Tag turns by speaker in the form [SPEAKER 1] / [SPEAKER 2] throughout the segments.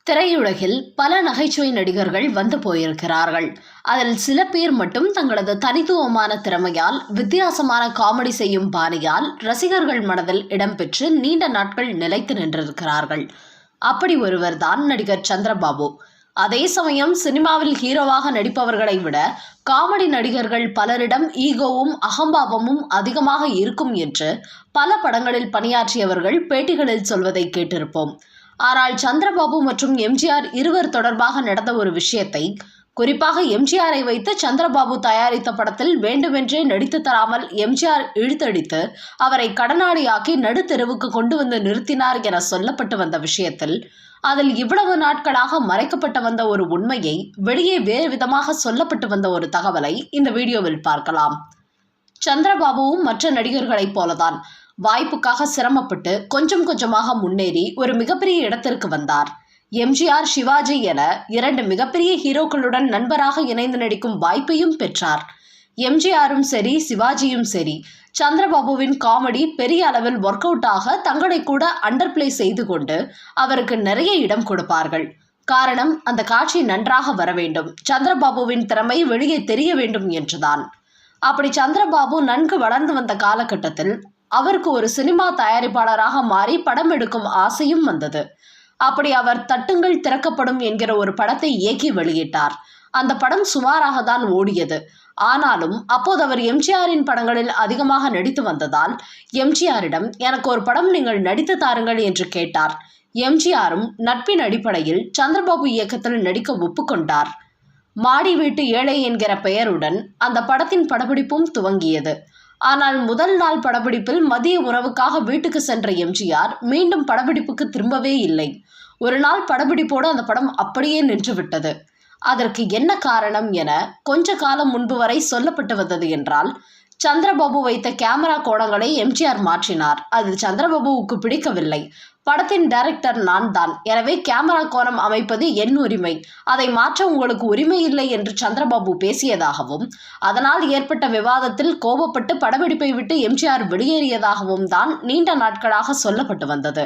[SPEAKER 1] திரையுலகில் பல நகைச்சுவை நடிகர்கள் வந்து போயிருக்கிறார்கள். அதில் சில பேர் மட்டும் தங்களது தனித்துவமான திறமையால், வித்தியாசமான காமெடி செய்யும் பாணியால் ரசிகர்கள் மனதில் இடம்பெற்று நீண்ட நாட்கள் நிலைத்து நின்றிருக்கிறார்கள். அப்படி ஒருவர்தான் நடிகர் சந்திரபாபு. அதே சமயம் சினிமாவில் ஹீரோவாக நடிப்பவர்களை விட காமெடி நடிகர்கள் பலரிடம் ஈகோவும் அகம்பாவமும் அதிகமாக இருக்கும் என்று பல படங்களில் பணியாற்றியவர்கள் பேட்டிகளில் சொல்வதை கேட்டிருப்போம். ஆனால் சந்திரபாபு மற்றும் எம்ஜிஆர் இருவர் தொடர்பாக நடந்த ஒரு விஷயத்தை, குறிப்பாக எம்ஜிஆரை வைத்து சந்திரபாபு தயாரித்த படத்தில் வேண்டுமென்றே நடித்து தராமல் எம்ஜிஆர் இழுத்தடித்து அவரை கடனாளியாக்கி நடுத்தெருவுக்கு கொண்டு வந்து நிறுத்தினார் என சொல்லப்பட்டு வந்த விஷயத்தில், அதில் இவ்வளவு நாட்களாக மறைக்கப்பட்டு வந்த ஒரு உண்மையை வெளியே வேறு விதமாக சொல்லப்பட்டு வந்த ஒரு தகவலை இந்த வீடியோவில் பார்க்கலாம். சந்திரபாபுவும் மற்ற நடிகர்களைப் போலதான் வாய்ப்புக்காக சிரமப்பட்டு கொஞ்சம் கொஞ்சமாக முன்னேறி ஒரு மிகப்பெரிய இடத்திற்கு வந்தார். எம்ஜிஆர், சிவாஜி என இரண்டு மிகப்பெரிய ஹீரோக்களுடன் நண்பராக இணைந்து நடிக்கும் வாய்ப்பையும் பெற்றார். எம்ஜிஆரும் சரி, சிவாஜியும் சரி, சந்திரபாபுவின் காமெடி பெரிய அளவில் ஒர்க் அவுட் ஆக தங்களை கூட அண்டர் பிளே செய்து கொண்டு அவருக்கு நிறைய இடம் கொடுப்பார்கள். காரணம், அந்த காட்சி நன்றாக வர வேண்டும், சந்திரபாபுவின் திறமை வெளியே தெரிய வேண்டும் என்றுதான். அப்படி சந்திரபாபு நன்கு வளர்ந்து வந்த காலகட்டத்தில் அவருக்கு ஒரு சினிமா தயாரிப்பாளராக மாறி படம் எடுக்கும் ஆசையும் வந்தது. அப்படி அவர் தட்டுங்கள் திறக்கப்படும் என்கிற ஒரு படத்தை இயக்கி வெளியிட்டார். அந்த படம் சுமாராக தான் ஓடியது. ஆனாலும் அப்போது அவர் எம்ஜிஆரின் படங்களில் அதிகமாக நடித்து வந்ததால் எம்ஜிஆரிடம் எனக்கு ஒரு படம் நீங்கள் நடித்து தாருங்கள் என்று கேட்டார். எம்ஜிஆரும் நட்பின் அடிப்படையில் சந்திரபாபு இயக்கத்தில் நடிக்க ஒப்புக்கொண்டார். மாடி வீட்டு ஏழை என்கிற பெயருடன் அந்த படத்தின் படப்பிடிப்பும் துவங்கியது. ஆனால் முதல் நாள் படப்பிடிப்பில் மதிய உணவுக்காக வீட்டுக்கு சென்ற எம்ஜிஆர் மீண்டும் படப்பிடிப்புக்கு திரும்பவே இல்லை. ஒரு நாள் படப்பிடிப்போடு அந்த படம் அப்படியே நின்றுவிட்டது. அதற்கு என்ன காரணம் என கொஞ்ச காலம் முன்பு வரை சொல்லப்பட்டு வந்தது என்றால், சந்திரபாபு வைத்த கேமரா கோணங்களை எம்ஜிஆர் மாற்றினார். அது சந்திரபாபுவுக்கு பிடிக்கவில்லை. படத்தின் டைரக்டர் நான் தான், எனவே கேமரா கோணம் அமைப்பது என் உரிமை, அதை மாற்ற உங்களுக்கு உரிமை இல்லை என்று சந்திரபாபு பேசியதாகவும், அதனால் ஏற்பட்ட விவாதத்தில் கோபப்பட்டு படப்பிடிப்பை விட்டு எம்ஜிஆர் வெளியேறியதாகவும் தான் நீண்ட நாட்களாக சொல்லப்பட்டு வந்தது.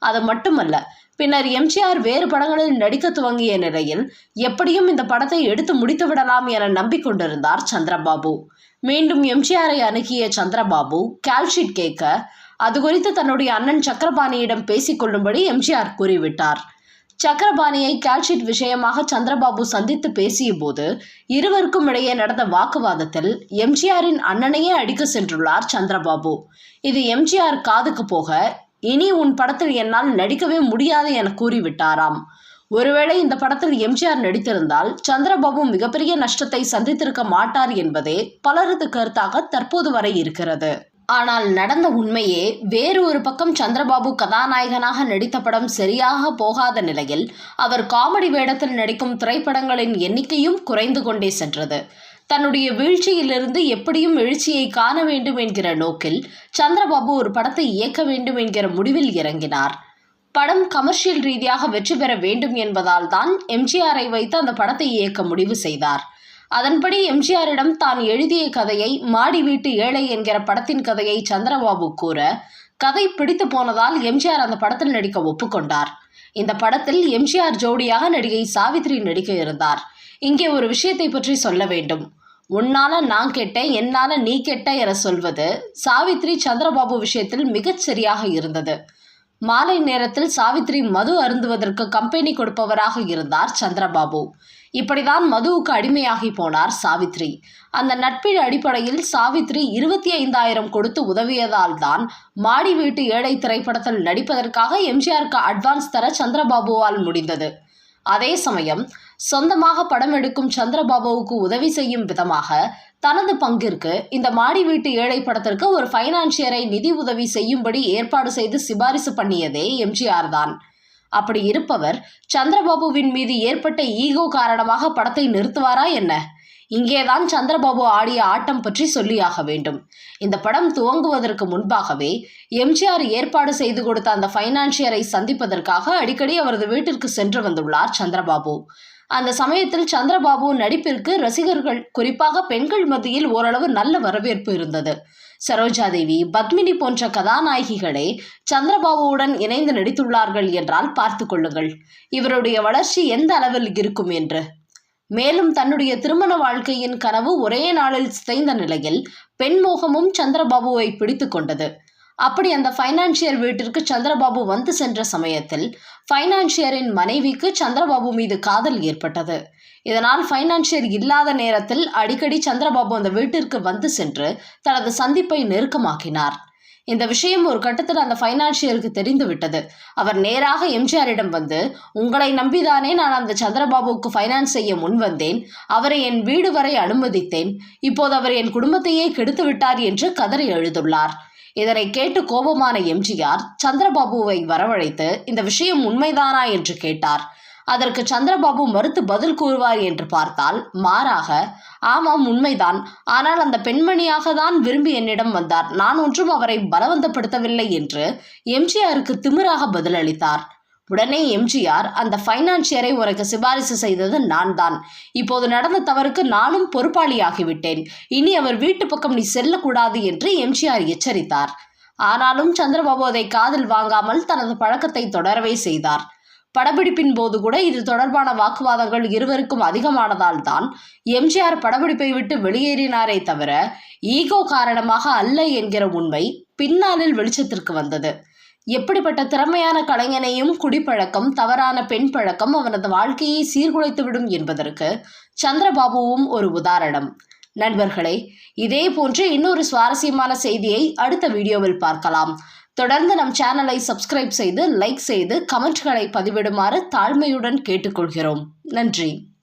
[SPEAKER 1] அது மட்டுமல்ல, பின்னர் எம்ஜிஆர் வேறு படங்களில் நடிக்க துவங்கிய நிலையில் எப்படியும் இந்த படத்தை எடுத்து முடித்து விடலாம் என நம்பிக்கொண்டிருந்தார் சந்திரபாபு. மீண்டும் எம்ஜிஆரை அணுகிய சந்திரபாபு கால்ஷீட் கேட்க, அது குறித்து தன்னுடைய அண்ணன் சக்கரபாணியிடம் பேசிக்கொள்ளும்படி எம்ஜிஆர் கூறிவிட்டார். சக்கரபாணியை கால்ஷீட் விஷயமாக சந்திரபாபு சந்தித்து பேசிய போது இருவருக்கும் இடையே நடந்த வாக்குவாதத்தில் எம்ஜிஆரின் அண்ணனையே அடிக்க சென்றுள்ளார் சந்திரபாபு. இது எம்ஜிஆர் காதுக்கு போக, இனி உன் படத்தில் என்னால் நடிக்கவே முடியாது என கூறிவிட்டாராம். ஒருவேளை இந்த படத்தில் எம்ஜிஆர் நடித்திருந்தால் சந்திரபாபு மிகப்பெரிய நஷ்டத்தை சந்தித்திருக்க மாட்டார் என்பதே பலரது கருத்தாக தற்போது வரை இருக்கிறது. ஆனால் நடந்த உண்மையே வேறு ஒரு பக்கம். சந்திரபாபு கதாநாயகனாக நடித்த படம் சரியாக போகாத நிலையில் அவர் காமெடி வேடத்தில் நடிக்கும் திரைப்படங்களின் எண்ணிக்கையும் குறைந்து கொண்டே சென்றது. தன்னுடைய வீழ்ச்சியிலிருந்து எப்படியும் எழுச்சியை காண வேண்டும் என்கிற நோக்கில் சந்திரபாபு ஒரு படத்தை இயக்க வேண்டும் என்கிற முடிவில் இறங்கினார். படம் கமர்ஷியல் ரீதியாக வெற்றி பெற வேண்டும் என்பதால் தான் எம்ஜிஆரை வைத்து அந்த படத்தை இயக்க முடிவு செய்தார். அதன்படி எம்ஜிஆரிடம் தான் எழுதிய கதையை, மாடி வீட்டு ஏழை என்கிற படத்தின் கதையை சந்திரபாபு கூற, கதை பிடித்து போனதால் எம்ஜிஆர் அந்த படத்தில் நடிக்க ஒப்புக்கொண்டார். இந்த படத்தில் எம்ஜிஆர் ஜோடியாக நடிகை சாவித்ரி நடிக்க இருந்தார். இங்கே ஒரு விஷயத்தை பற்றி சொல்ல வேண்டும். உன்னால நான் கெட்டேன், என்னால நீ கெட்ட என சொல்வது சாவித்ரி சந்திரபாபு விஷயத்தில் மிகச் சரியாக இருந்தது. மாலை நேரத்தில் சாவித்ரி மது அருந்துவதற்கு கம்பெனி கொடுப்பவராக இருந்தார் சந்திரபாபு. இப்படிதான் மதுவுக்கு அடிமையாகி போனார் சாவித்ரி. அந்த நட்பின் அடிப்படையில் சாவித்ரி 25,000 கொடுத்து உதவியதால் தான் மாடி வீட்டு ஏழை திரைப்படத்தில் நடிப்பதற்காக எம்ஜிஆருக்கு அட்வான்ஸ் தர சந்திரபாபுவால் முடிந்தது. அதே சமயம் சொந்தமாக படம் எடுக்கும் சந்திரபாபுவுக்கு உதவி செய்யும் விதமாக தனது பங்கிற்கு இந்த மாடி வீட்டு ஏழை படத்திற்கு ஒரு ஃபைனான்சியரை நிதி உதவி செய்யும்படி ஏற்பாடு செய்து சிபாரிசு பண்ணியதே எம்ஜிஆர் தான். அப்படி இருப்பவர் சந்திரபாபுவின் மீது ஏற்பட்ட ஈகோ காரணமாக படத்தை நிறுத்துவாரா என்ன? இங்கேதான் சந்திரபாபு ஆடிய ஆட்டம் பற்றி சொல்லியாக வேண்டும். இந்த படம் துவங்குவதற்கு முன்பாகவே எம்ஜிஆர் ஏற்பாடு செய்து கொடுத்த அந்த ஃபைனான்சியரை சந்திப்பதற்காக அடிக்கடி அவரது வீட்டிற்கு சென்று வந்துள்ளார் சந்திரபாபு. அந்த சமயத்தில் சந்திரபாபு நடிப்பிற்கு ரசிகர்கள், குறிப்பாக பெண்கள் மத்தியில் ஓரளவு நல்ல வரவேற்பு இருந்தது. சரோஜா தேவி, பத்மினி போன்ற கதாநாயகிகளே சந்திரபாபுவுடன் இணைந்து நடித்துள்ளார்கள் என்றால் பார்த்து கொள்ளுங்கள் இவருடைய வளர்ச்சி எந்த அளவில் இருக்கும் என்று. மேலும் தன்னுடைய திருமண வாழ்க்கையின் கனவு ஒரே நாளில் சிதைந்த நிலையில் பெண் மோகமும் சந்திரபாபுவை பிடித்து கொண்டது. அப்படி அந்த ஃபைனான்சியர் வீட்டிற்கு சந்திரபாபு வந்து சென்ற சமயத்தில் ஃபைனான்சியரின் மனைவிக்கு சந்திரபாபு மீது காதல் ஏற்பட்டது. இதனால் ஃபைனான்சியர் இல்லாத நேரத்தில் அடிக்கடி சந்திரபாபு அந்த வீட்டிற்கு வந்து சென்று தனது சந்திப்பை நெருக்கமாக்கினார். இந்த விஷயம் ஒரு கட்டத்தில் அந்த ஃபைனான்சியருக்கு தெரிந்து விட்டது. அவர் நேராக எம்ஜிஆரிடம் வந்து, உங்களை நம்பிதானே நான் அந்த சந்திரபாபுவுக்கு ஃபைனான்ஸ் செய்ய முன் வந்தேன், அவரை என் வீடு வரை அனுமதித்தேன், இப்போது அவர் என் குடும்பத்தையே கெடுத்து விட்டார் என்று கதறி எழுதுள்ளார். இதனை கேட்டு கோபமான எம்ஜிஆர் சந்திரபாபுவை வரவழைத்து இந்த விஷயம் உண்மைதானா என்று கேட்டார். அதற்கு சந்திரபாபு மறுத்து பதில் கூறுவார் என்று பார்த்தால் மாறாக, ஆமாம் உண்மைதான், ஆனால் அந்த பெண்மணியாக தான் விரும்பி என்னிடம் வந்தார், நான் ஒன்றும் அவரை பலவந்தப்படுத்தவில்லை என்று எம்ஜிஆருக்கு திமிராக பதிலளித்தார். உடனே எம்ஜிஆர், அந்த ஃபைனான்சியரை உனக்கு சிபாரிசு செய்தது நான் தான், இப்போது நடந்த தவறுக்கு நானும் பொறுப்பாளியாகிவிட்டேன், இனி அவர் வீட்டு பக்கம் நீ செல்லக்கூடாது என்று எம்ஜிஆர் எச்சரித்தார். ஆனாலும் சந்திரபாபு அதை காதில் வாங்காமல் தனது பழக்கத்தை தொடரவே செய்தார். படப்பிடிப்பின் போது கூட இது தொடர்பான வாக்குவாதங்கள் இருவருக்கும் அதிகமானதால் தான் எம்ஜிஆர் படப்பிடிப்பை விட்டு வெளியேறினாரே தவிர ஈகோ காரணமாக அல்ல என்கிற உண்மை பின்னாளில் வெளிச்சத்திற்கு வந்தது. எப்படிப்பட்ட திறமையான கலைஞனையும் குடிப்பழக்கம், தவறான பெண் பழக்கம் அவனது வாழ்க்கையை சீர்குலைத்துவிடும் என்பதற்கு சந்திரபாபுவும் ஒரு உதாரணம். நண்பர்களே, இதே போன்று இன்னொரு சுவாரஸ்யமான செய்தியை அடுத்த வீடியோவில் பார்க்கலாம். தொடர்ந்து நம் சேனலை சப்ஸ்கிரைப் செய்து, லைக் செய்து, கமெண்ட்களை பதிவிடுமாறு தாழ்மையுடன் கேட்டுக்கொள்கிறோம். நன்றி.